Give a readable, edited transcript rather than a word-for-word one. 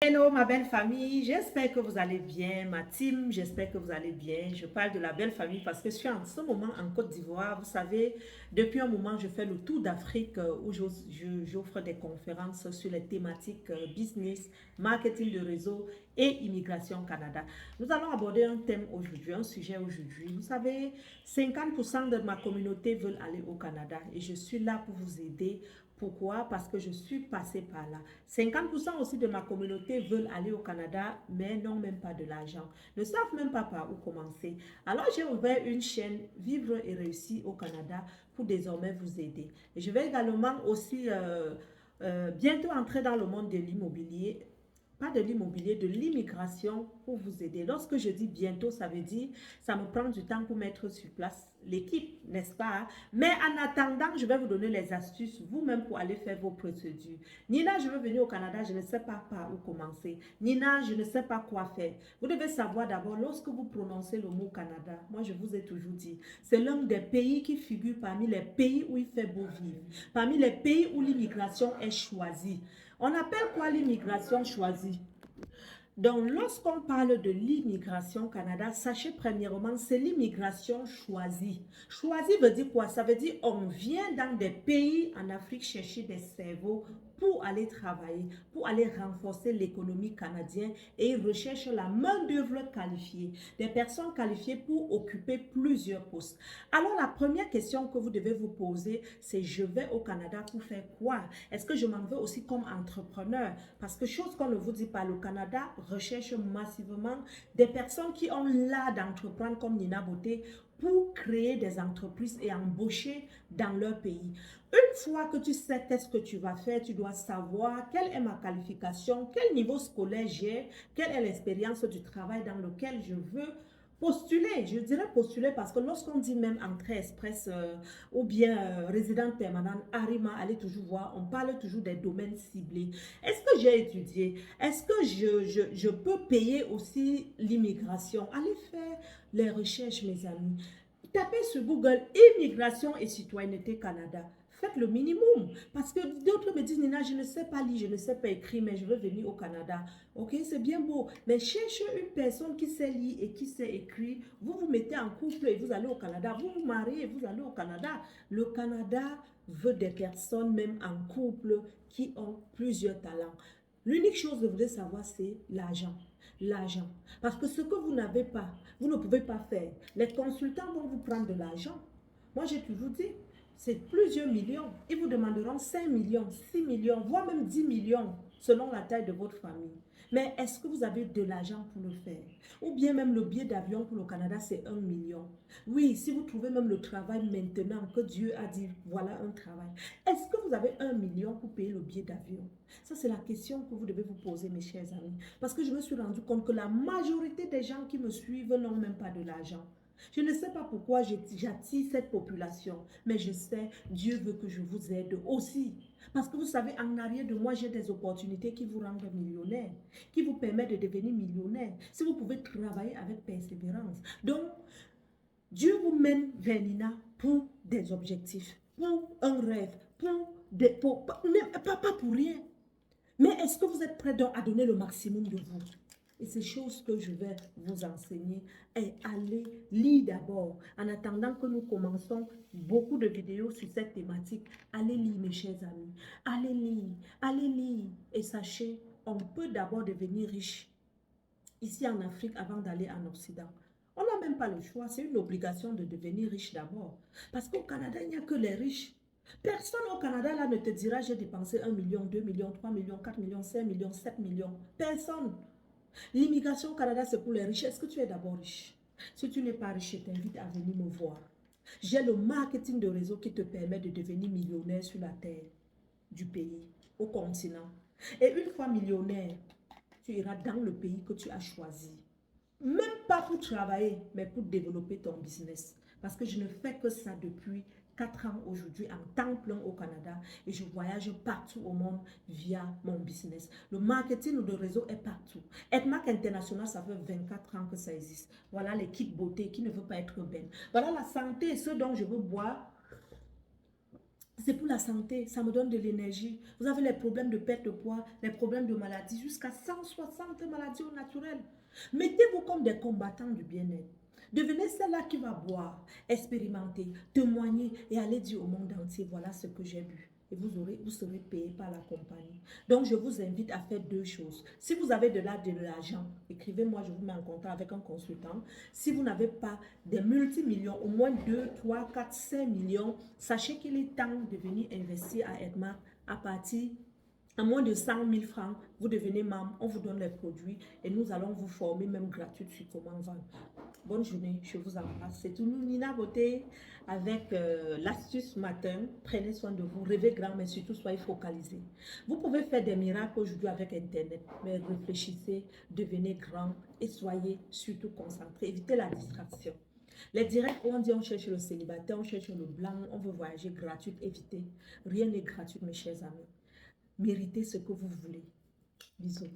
Hello ma belle famille, j'espère que vous allez bien, ma team, j'espère que vous allez bien. Je parle de la belle famille parce que je suis en ce moment en Côte d'Ivoire. Vous savez, depuis un moment, je fais le tour d'Afrique où j'offre des conférences sur les thématiques business, marketing de réseau et immigration au Canada. Nous allons aborder un thème aujourd'hui, un sujet aujourd'hui. Vous savez, 50% de ma communauté veulent aller au Canada et je suis là pour vous aider. Pourquoi? Parce que je suis passée par là. 50% aussi de ma communauté veulent aller au Canada, mais n'ont même pas de l'argent, ne savent même pas par où commencer. Alors j'ai ouvert une chaîne Vivre et réussir au Canada pour désormais vous aider. Et je vais également aussi bientôt entrer dans le monde de l'immobilier. Pas de l'immobilier, de l'immigration pour vous aider. Lorsque je dis bientôt, ça veut dire ça me prend du temps pour mettre sur place l'équipe, n'est-ce pas? Mais en attendant, je vais vous donner les astuces vous-même pour aller faire vos procédures. Nina, je veux venir au Canada, je ne sais pas par où commencer. Nina, je ne sais pas quoi faire. Vous devez savoir d'abord, lorsque vous prononcez le mot Canada, moi je vous ai toujours dit, c'est l'un des pays qui figure parmi les pays où il fait beau vivre, parmi les pays où l'immigration est choisie. On appelle quoi l'immigration choisie? Donc, lorsqu'on parle de l'immigration au Canada, sachez premièrement, c'est l'immigration choisie. Choisie veut dire quoi? Ça veut dire on vient dans des pays en Afrique chercher des cerveaux pour aller travailler, pour aller renforcer l'économie canadienne et ils recherchent la main-d'œuvre qualifiée, des personnes qualifiées pour occuper plusieurs postes. Alors, la première question que vous devez vous poser, c'est je vais au Canada pour faire quoi? Est-ce que je m'en veux aussi comme entrepreneur? Parce que chose qu'on ne vous dit pas, le Canada recherche massivement des personnes qui ont l'art d'entreprendre comme Nina Beauté pour créer des entreprises et embaucher dans leur pays. Une fois que tu sais qu'est-ce que tu vas faire, tu dois savoir quelle est ma qualification, quel niveau scolaire j'ai, quelle est l'expérience du travail dans lequel je veux postuler. Je dirais postuler parce que lorsqu'on dit même entrée express ou bien résidente permanente, Arima, allez toujours voir, on parle toujours des domaines ciblés. Est-ce que j'ai étudié? Est-ce que je peux payer aussi l'immigration? Allez faire les recherches, mes amis. Tapez sur Google Immigration et Citoyenneté Canada. Faites le minimum. Parce que d'autres me disent, Nina, je ne sais pas lire, je ne sais pas écrire, mais je veux venir au Canada. Ok, c'est bien beau. Mais cherchez une personne qui sait lire et qui sait écrire. Vous vous mettez en couple et vous allez au Canada. Vous vous mariez et vous allez au Canada. Le Canada veut des personnes, même en couple, qui ont plusieurs talents. L'unique chose que vous devez savoir, c'est l'argent. L'argent. Parce que ce que vous n'avez pas, vous ne pouvez pas faire. Les consultants vont vous prendre de l'argent. Moi, j'ai toujours dit, c'est plusieurs millions. Ils vous demanderont 5 millions, 6 millions, voire même 10 millions, selon la taille de votre famille. Mais est-ce que vous avez de l'argent pour le faire? Ou bien même le billet d'avion pour le Canada, c'est 1 million. Oui, si vous trouvez même le travail maintenant que Dieu a dit, voilà un travail. Est-ce que vous avez 1 million pour payer le billet d'avion? Ça, c'est la question que vous devez vous poser, mes chers amis. Parce que je me suis rendu compte que la majorité des gens qui me suivent n'ont même pas de l'argent. Je ne sais pas pourquoi j'attire cette population, mais je sais, Dieu veut que je vous aide aussi. Parce que vous savez, en arrière de moi, j'ai des opportunités qui vous rendent millionnaire, qui vous permettent de devenir millionnaire, si vous pouvez travailler avec persévérance. Donc, Dieu vous mène vers Nina pour des objectifs, pour un rêve, pas pour rien. Mais est-ce que vous êtes prêts donc à donner le maximum de vous? Et ces choses que je vais vous enseigner est aller lire d'abord. En attendant que nous commençons beaucoup de vidéos sur cette thématique, allez lire mes chers amis. Allez lire, allez lire. Et sachez, on peut d'abord devenir riche ici en Afrique avant d'aller en Occident. On n'a même pas le choix, c'est une obligation de devenir riche d'abord. Parce qu'au Canada, il n'y a que les riches. Personne au Canada là ne te dira j'ai dépensé 1 million, 2 millions, 3 millions, 4 millions, 5 millions, 7 millions. Personne. L'immigration au Canada, c'est pour les riches. Est-ce que tu es d'abord riche? Si tu n'es pas riche, je t'invite à venir me voir. J'ai le marketing de réseau qui te permet de devenir millionnaire sur la terre du pays, au continent. Et une fois millionnaire, tu iras dans le pays que tu as choisi. Même pas pour travailler, mais pour développer ton business. Parce que je ne fais que ça depuis 4 ans aujourd'hui en temps plein au Canada et je voyage partout au monde via mon business. Le marketing de réseau est partout. Edmark International, ça fait 24 ans que ça existe. Voilà l'équipe beauté qui ne veut pas être belle. Voilà la santé, ce dont je veux boire C'est pour la santé, ça me donne de l'énergie. Vous avez les problèmes de perte de poids, les problèmes de maladie, jusqu'à 160 maladies au naturel. Mettez-vous comme des combattants du bien-être. Devenez celle-là qui va boire, expérimenter, témoigner et aller dire au monde entier, voilà ce que j'ai bu. Et vous serez payé par la compagnie. Donc, je vous invite à faire deux choses. Si vous avez de l'argent, écrivez-moi, je vous mets en contact avec un consultant. Si vous n'avez pas des multimillions, au moins 2, 3, 4, 5 millions, sachez qu'il est temps de venir investir à Edmar à partir à moins de 100 000 francs, vous devenez membre, on vous donne les produits et nous allons vous former même gratuitement sur comment vendre. Bonne journée, je vous embrasse. C'est tout nous, Nina Beauté, avec l'astuce matin. Prenez soin de vous, rêvez grand, mais surtout soyez focalisés. Vous pouvez faire des miracles aujourd'hui avec Internet, mais réfléchissez, devenez grand et soyez surtout concentrés. Évitez la distraction. Les directs où on dit on cherche le célibataire, on cherche le blanc, on veut voyager gratuit, évitez. Rien n'est gratuit, mes chers amis. Méritez ce que vous voulez. Bisous.